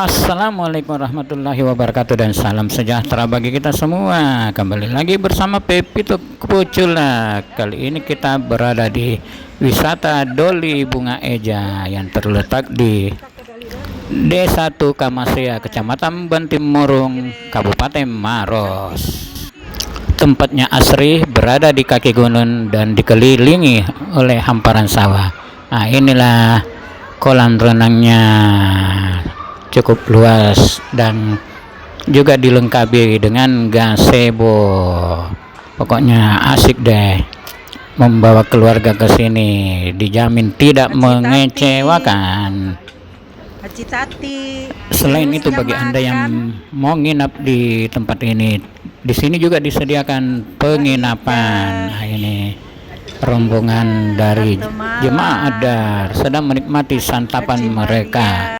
Assalamualaikum warahmatullahi wabarakatuh dan salam sejahtera bagi kita semua. Kembali lagi bersama Pepito Kucula. Kali ini kita berada di wisata Doli Bunga Eja yang terletak di Desa Tukamasea, Kecamatan Bantimurung, Kabupaten Maros. Tempatnya asri, berada di kaki gunung dan dikelilingi oleh hamparan sawah. Nah, inilah kolam renangnya, cukup luas dan juga dilengkapi dengan gazebo. Pokoknya asik deh membawa keluarga ke sini, dijamin tidak mengecewakan. Haji Tati. Selain itu, bagi Anda yang mau nginap di tempat ini, di sini juga disediakan penginapan. Nah, ini rombongan dari jemaah Adar sedang menikmati santapan mereka.